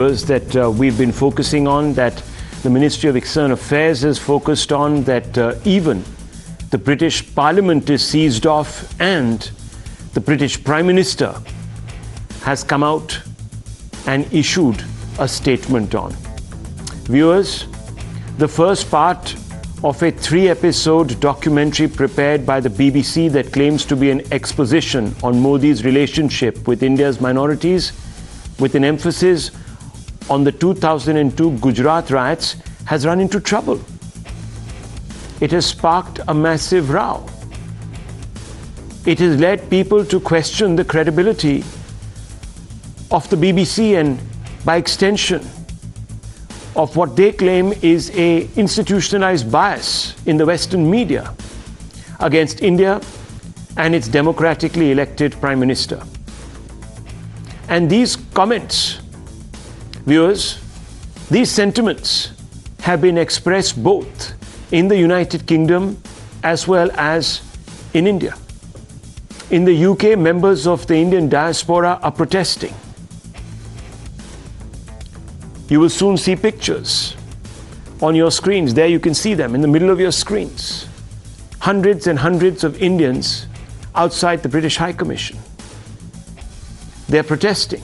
that we've been focusing on, that the Ministry of External Affairs has focused on, that even the British Parliament is seized off, and the British Prime Minister has come out and issued a statement on. Viewers, the first part of a 3-episode documentary prepared by the BBC that claims to be an exposition on Modi's relationship with India's minorities, with an emphasis on the 2002 Gujarat riots, has run into trouble. It has sparked a massive row. It has led people to question the credibility of the BBC and, by extension, of what they claim is an institutionalized bias in the Western media against India and its democratically elected Prime Minister. And these comments, viewers, these sentiments have been expressed both in the United Kingdom as well as in India. In the UK, members of the Indian diaspora are protesting. You will soon see pictures on your screens. There you can see them in the middle of your screens. Hundreds and hundreds of Indians outside the British High Commission. They're protesting.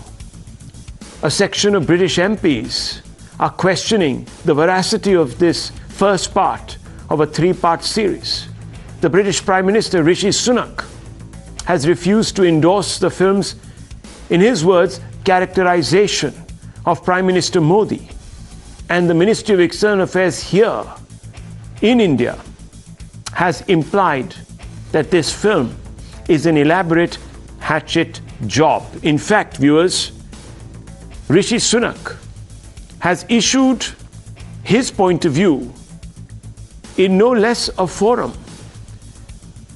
A section of British MPs are questioning the veracity of this first part of a 3-part series. The British Prime Minister, Rishi Sunak, has refused to endorse the film's, in his words, characterization of Prime Minister Modi. And the Ministry of External Affairs here in India has implied that this film is an elaborate hatchet job. In fact, viewers, Rishi Sunak has issued his point of view in no less a forum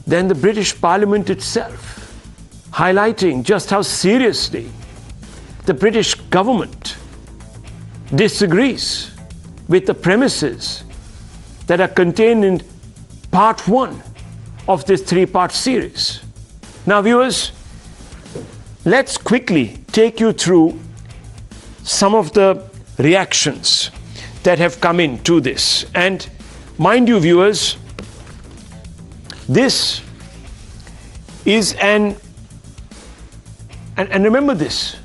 than the British Parliament itself, highlighting just how seriously the British government disagrees with the premises that are contained in part 1 of this 3-part series. Now, viewers, let's quickly take you through some of the reactions that have come into this. And mind you, viewers, this is and remember this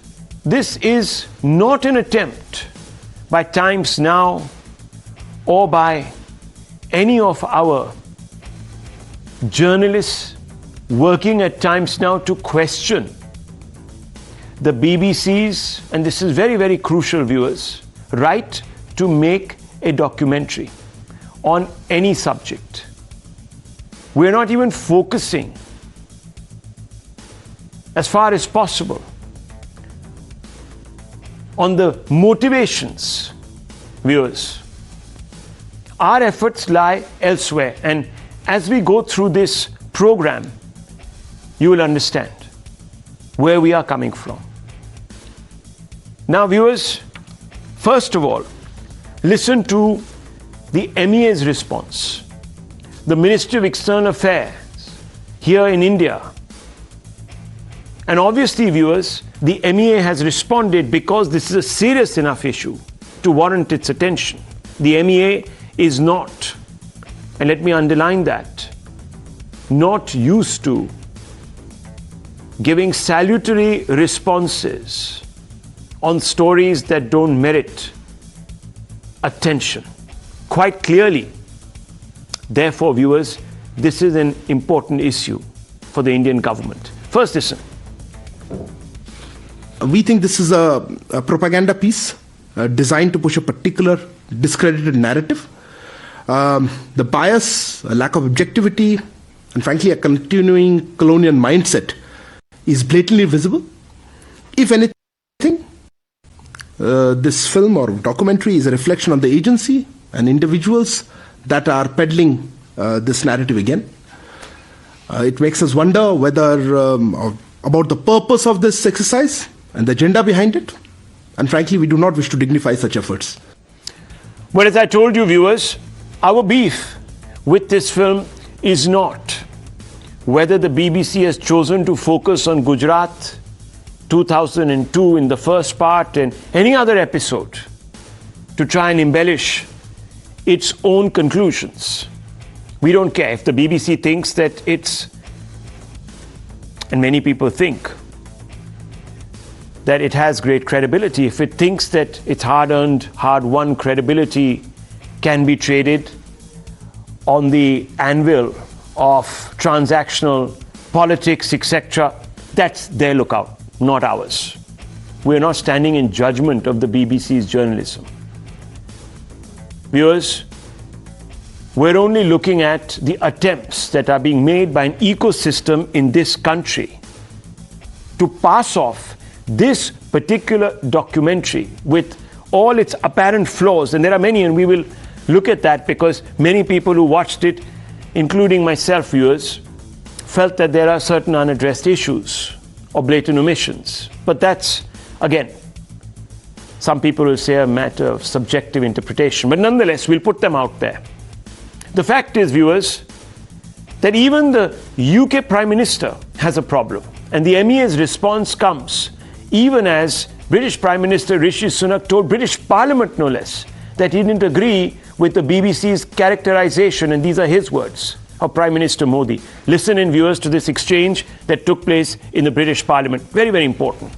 is not an attempt by Times Now or by any of our journalists working at Times Now to question the BBC's, and this is very, very crucial, viewers, right to make a documentary on any subject. We're not even focusing, as far as possible, on the motivations, viewers. Our efforts lie elsewhere, and as we go through this program, you will understand where we are coming from. Now, viewers, first of all, listen to the MEA's response. The Ministry of External Affairs here in India. And obviously, viewers, the MEA has responded because this is a serious enough issue to warrant its attention. The MEA is not, and let me underline that, not used to giving salutary responses on stories that don't merit attention. Quite clearly, therefore, viewers, this is an important issue for the Indian government. First, listen. We think this is a propaganda piece designed to push a particular discredited narrative. The bias, a lack of objectivity, and frankly, a continuing colonial mindset is blatantly visible. If anything, this film or documentary is a reflection on the agency and individuals that are peddling this narrative again. It makes us wonder whether about the purpose of this exercise and the agenda behind it. And frankly, we do not wish to dignify such efforts. Well, as I told you, viewers, our beef with this film is not whether the BBC has chosen to focus on Gujarat 2002 in the first part and any other episode to try and embellish its own conclusions. We don't care if the BBC thinks that it's, and many people think, that it has great credibility. If it thinks that its hard-earned, hard-won credibility can be traded on the anvil of transactional politics, etc., that's their lookout, not ours. We're not standing in judgment of the BBC's journalism. Viewers, we're only looking at the attempts that are being made by an ecosystem in this country to pass off this particular documentary with all its apparent flaws, and there are many, and we will look at that because many people who watched it, including myself, viewers, felt that there are certain unaddressed issues or blatant omissions. But that's, again, some people will say a matter of subjective interpretation, but nonetheless, we'll put them out there. The fact is, viewers, that even the UK Prime Minister has a problem. And the MEA's response comes even as British Prime Minister Rishi Sunak told British Parliament, no less, that he didn't agree with the BBC's characterization, and these are his words, of Prime Minister Modi. Listen in, viewers, to this exchange that took place in the British Parliament. Very, very important.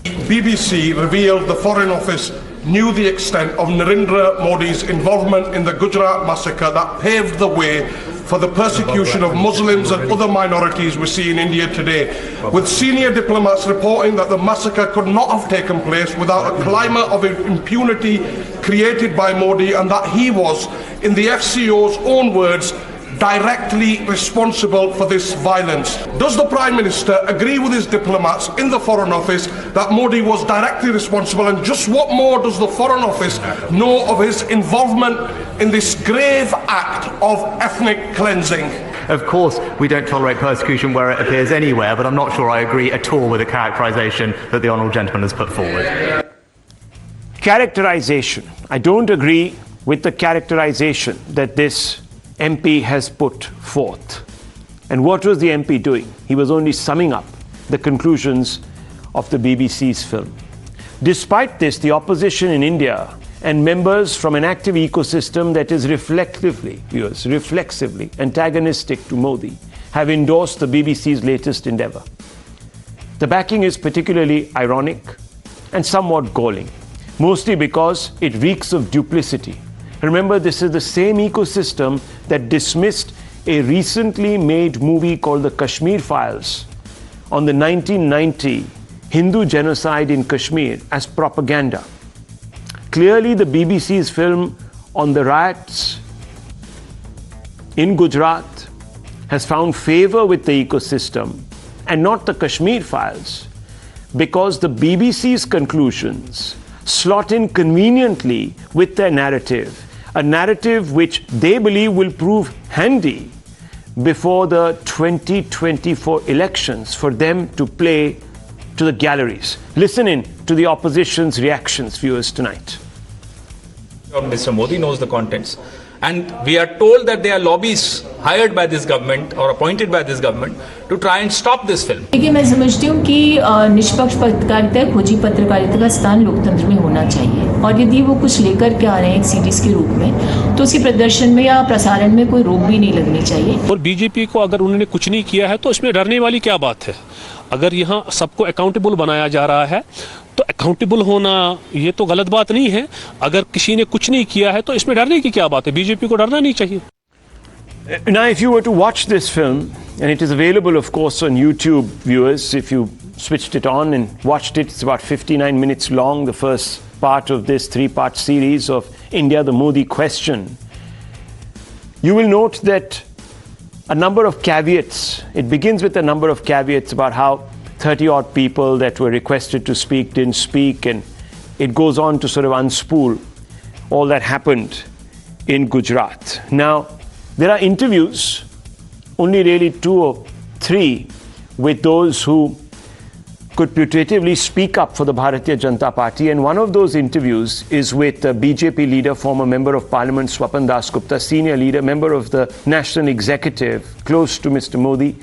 BBC revealed the Foreign Office knew the extent of Narendra Modi's involvement in the Gujarat massacre that paved the way for the persecution of Muslims and other minorities we see in India today, with senior diplomats reporting that the massacre could not have taken place without a climate of impunity created by Modi, and that he was, in the FCO's own words, directly responsible for this violence. Does the Prime Minister agree with his diplomats in the Foreign Office that Modi was directly responsible, and just what more does the Foreign Office know of his involvement in this grave act of ethnic cleansing? Of course, we don't tolerate persecution where it appears anywhere, but I'm not sure I agree at all with the characterisation that the Honourable Gentleman has put forward. Characterisation. I don't agree with the characterisation that this MP has put forth. And what was the MP doing? He was only summing up the conclusions of the BBC's film. Despite this, the opposition in India and members from an active ecosystem that is reflexively antagonistic to Modi have endorsed the BBC's latest endeavour. The backing is particularly ironic and somewhat galling, mostly because it reeks of duplicity. Remember, this is the same ecosystem that dismissed a recently made movie called The Kashmir Files on the 1990 Hindu genocide in Kashmir as propaganda. Clearly, the BBC's film on the riots in Gujarat has found favour with the ecosystem and not the Kashmir Files, because the BBC's conclusions slot in conveniently with their narrative, a narrative which they believe will prove handy before the 2024 elections for them to play to the galleries. Listen in to the opposition's reactions, viewers, tonight. Mr. Modi knows the contents. And we are told that there are lobbies hired by this government or appointed by this government to try and stop this film. देखिए, मैं समझती हूँ कि निष्पक्ष पत्रकारिता, खोजी पत्रकारिता का स्थान लोकतंत्र में होना चाहिए, और यदि वो कुछ लेकर के आ रहे हैं एक सीरीज के रूप में, तो उसके प्रदर्शन में या प्रसारण में कोई रोक भी नहीं लगनी चाहिए। और बीजेपी को अगर उन्होंने कुछ नहीं किया है तो इसमें डरने वाली क्या बात है? अगर यहाँ सबको अकाउंटेबल बनाया जा रहा है तो अकाउंटेबल होना ये तो गलत बात नहीं है। अगर किसी ने कुछ नहीं किया है तो इसमें डरने की क्या बात है? बीजेपी को डरना नहीं चाहिए। Now, if you were to watch this film, and it is available, of course, on YouTube, viewers, if you switched it on and watched it, it's about 59 minutes long, the first part of this three-part series of India, the Modi question. You will note that a number of caveats, it begins with a number of caveats about how 30-odd people that were requested to speak didn't speak, and it goes on to sort of unspool all that happened in Gujarat. Now, there are interviews, only really 2 or 3, with those who could putatively speak up for the Bharatiya Janata Party, and one of those interviews is with BJP leader, former Member of Parliament Swapan Das Gupta, senior leader, member of the National Executive, close to Mr. Modi.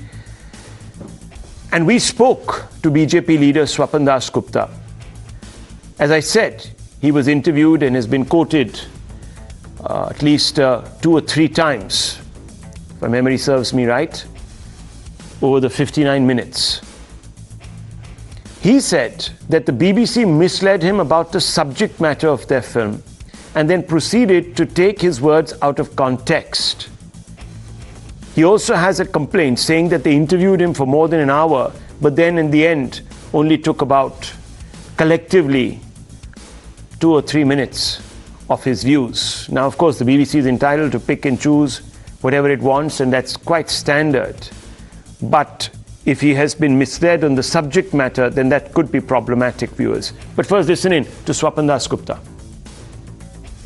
And we spoke to BJP leader Swapan Das Gupta. As I said, he was interviewed and has been quoted at least 2 or 3 times, if my memory serves me right, over the 59 minutes. He said that the BBC misled him about the subject matter of their film and then proceeded to take his words out of context. He also has a complaint saying that they interviewed him for more than an hour, but then in the end only took about collectively 2 or 3 minutes of his views. Now, of course, the BBC is entitled to pick and choose whatever it wants, and that's quite standard. But if he has been misled on the subject matter, then that could be problematic, viewers. But first, listen in to Swapan Das Gupta.